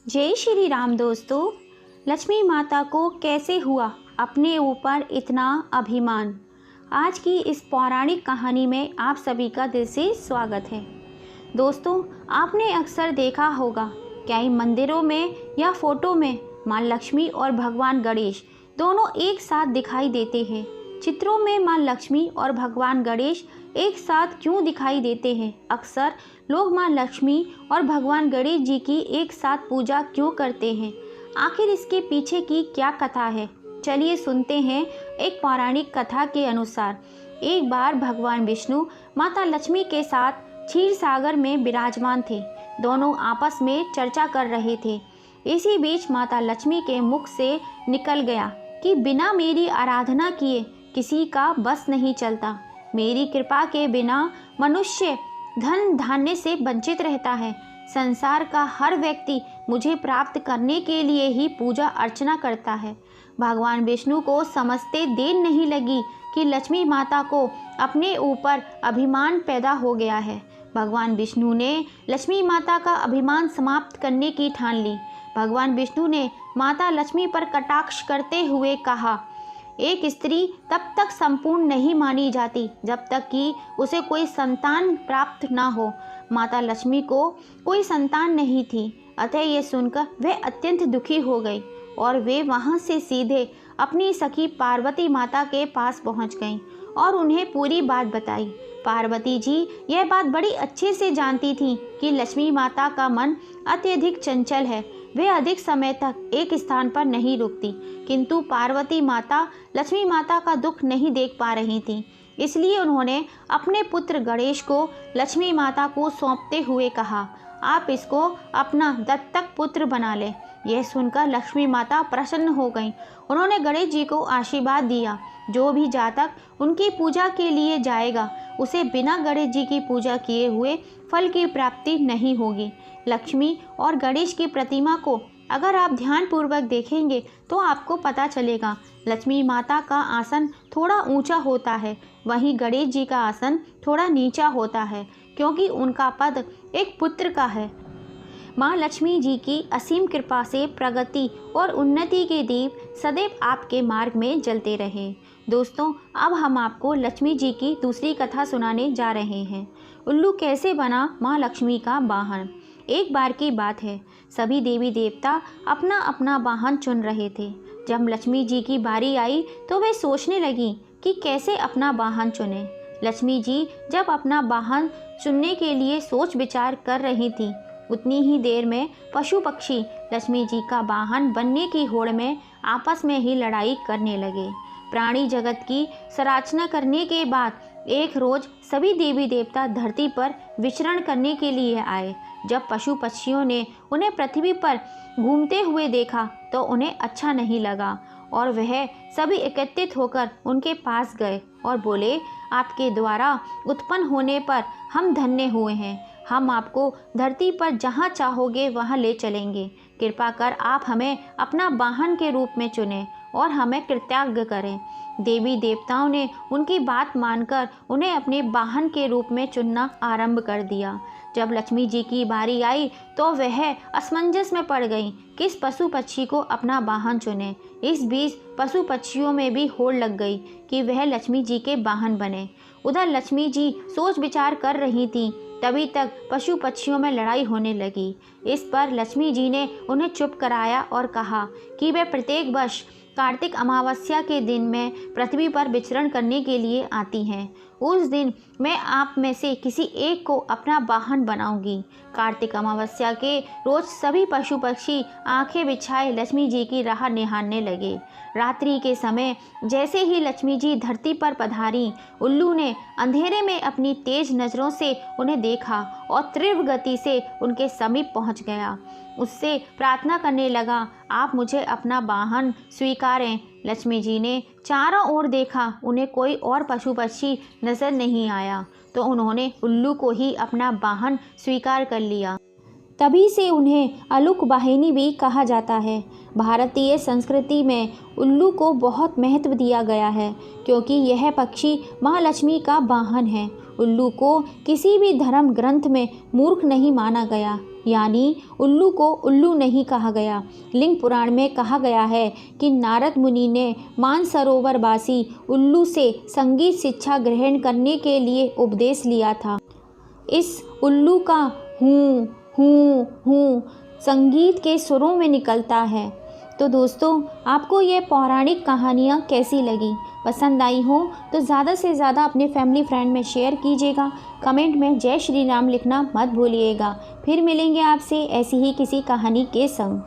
जय श्री राम दोस्तों। लक्ष्मी माता को कैसे हुआ अपने ऊपर इतना अभिमान। आज की इस पौराणिक कहानी में आप सभी का दिल से स्वागत है। दोस्तों, आपने अक्सर देखा होगा कई मंदिरों में या फोटो में माँ लक्ष्मी और भगवान गणेश दोनों एक साथ दिखाई देते हैं। चित्रों में माँ लक्ष्मी और भगवान गणेश एक साथ क्यों दिखाई देते हैं? अक्सर लोग माँ लक्ष्मी और भगवान गणेश जी की एक साथ पूजा क्यों करते हैं? आखिर इसके पीछे की क्या कथा है? चलिए सुनते हैं। एक पौराणिक कथा के अनुसार एक बार भगवान विष्णु माता लक्ष्मी के साथ क्षीर सागर में विराजमान थे। दोनों आपस में चर्चा कर रहे थे। इसी बीच माता लक्ष्मी के मुख से निकल गया कि बिना मेरी आराधना किए किसी का बस नहीं चलता। मेरी कृपा के बिना मनुष्य धन धान्य से वंचित रहता है। संसार का हर व्यक्ति मुझे प्राप्त करने के लिए ही पूजा अर्चना करता है। भगवान विष्णु को समझते देर नहीं लगी कि लक्ष्मी माता को अपने ऊपर अभिमान पैदा हो गया है। भगवान विष्णु ने लक्ष्मी माता का अभिमान समाप्त करने की ठान ली। भगवान विष्णु ने माता लक्ष्मी पर कटाक्ष करते हुए कहा, एक स्त्री तब तक संपूर्ण नहीं मानी जाती जब तक कि उसे कोई संतान प्राप्त ना हो। माता लक्ष्मी को कोई संतान नहीं थी, अतः ये सुनकर वह अत्यंत दुखी हो गई और वे वहाँ से सीधे अपनी सखी पार्वती माता के पास पहुँच गईं और उन्हें पूरी बात बताई। पार्वती जी यह बात बड़ी अच्छे से जानती थीं कि लक्ष्मी माता का मन अत्यधिक चंचल है। वे अधिक समय तक एक स्थान पर नहीं रुकती, किंतु पार्वती माता लक्ष्मी माता का दुख नहीं देख पा रही थी। इसलिए उन्होंने अपने पुत्र गणेश को लक्ष्मी माता को सौंपते हुए कहा, आप इसको अपना दत्तक पुत्र बना ले। यह सुनकर लक्ष्मी माता प्रसन्न हो गईं। उन्होंने गणेश जी को आशीर्वाद दिया, जो भी जातक उनकी पूजा के लिए जाएगा उसे बिना गणेश जी की पूजा किए हुए फल की प्राप्ति नहीं होगी। लक्ष्मी और गणेश की प्रतिमा को अगर आप ध्यानपूर्वक देखेंगे तो आपको पता चलेगा लक्ष्मी माता का आसन थोड़ा ऊंचा होता है, वहीं गणेश जी का आसन थोड़ा नीचा होता है, क्योंकि उनका पद एक पुत्र का है। माँ लक्ष्मी जी की असीम कृपा से प्रगति और उन्नति के दीप सदैव आपके मार्ग में जलते रहे। दोस्तों, अब हम आपको लक्ष्मी जी की दूसरी कथा सुनाने जा रहे हैं। उल्लू कैसे बना माँ लक्ष्मी का वाहन। एक बार की बात है, सभी देवी देवता अपना अपना वाहन चुन रहे थे। जब लक्ष्मी जी की बारी आई तो वे सोचने लगी कि कैसे अपना वाहन चुने। लक्ष्मी जी जब अपना वाहन चुनने के लिए सोच विचार कर रही थी, उतनी ही देर में पशु पक्षी लक्ष्मी जी का वाहन बनने की होड़ में आपस में ही लड़ाई करने लगे। प्राणी जगत की सराहना करने के बाद एक रोज सभी देवी देवता धरती पर विचरण करने के लिए आए। जब पशु पक्षियों ने उन्हें पृथ्वी पर घूमते हुए देखा तो उन्हें अच्छा नहीं लगा और वह सभी एकत्रित होकर उनके पास गए और बोले, आपके द्वारा उत्पन्न होने पर हम धन्य हुए हैं। हम आपको धरती पर जहाँ चाहोगे वहाँ ले चलेंगे। कृपा कर आप हमें अपना वाहन के रूप में चुनें और हमें कृतज्ञ करें। देवी देवताओं ने उनकी बात मानकर उन्हें अपने वाहन के रूप में चुनना आरंभ कर दिया। जब लक्ष्मी जी की बारी आई तो वह असमंजस में पड़ गई किस पशु पक्षी को अपना वाहन चुने। इस बीच पशु पक्षियों में भी होड़ लग गई कि वह लक्ष्मी जी के वाहन बने। उधर लक्ष्मी जी सोच विचार कर रही थीं, तभी तक पशु पक्षियों में लड़ाई होने लगी। इस पर लक्ष्मी जी ने उन्हें चुप कराया और कहा कि वे प्रत्येक वर्ष कार्तिक अमावस्या के दिन में पृथ्वी पर विचरण करने के लिए आती हैं। उस दिन मैं आप में से किसी एक को अपना वाहन बनाऊंगी। कार्तिक अमावस्या के रोज सभी पशु पक्षी आंखें बिछाए लक्ष्मी जी की राह निहारने लगे। रात्रि के समय जैसे ही लक्ष्मी जी धरती पर पधारी, उल्लू ने अंधेरे में अपनी तेज नज़रों से उन्हें देखा और तीव्र गति से उनके समीप पहुंच गया। उससे प्रार्थना करने लगा, आप मुझे अपना वाहन स्वीकारें। लक्ष्मी जी ने चारों ओर देखा, उन्हें कोई और पशु पक्षी नजर नहीं आया, तो उन्होंने उल्लू को ही अपना वाहन स्वीकार कर लिया। तभी से उन्हें अलूक वाहिनी भी कहा जाता है। भारतीय संस्कृति में उल्लू को बहुत महत्व दिया गया है, क्योंकि यह पक्षी माँ लक्ष्मी का वाहन है। उल्लू को किसी भी धर्म ग्रंथ में मूर्ख नहीं माना गया, यानी उल्लू को उल्लू नहीं कहा गया। लिंग पुराण में कहा गया है कि नारद मुनि ने मानसरोवरवासी उल्लू से संगीत शिक्षा ग्रहण करने के लिए उपदेश लिया था। इस उल्लू का हूँ हूँ हूँ संगीत के सुरों में निकलता है। तो दोस्तों, आपको ये पौराणिक कहानियाँ कैसी लगी? पसंद आई हो तो ज़्यादा से ज़्यादा अपने फैमिली फ्रेंड में शेयर कीजिएगा। कमेंट में जय श्री राम लिखना मत भूलिएगा। फिर मिलेंगे आपसे ऐसी ही किसी कहानी के संग।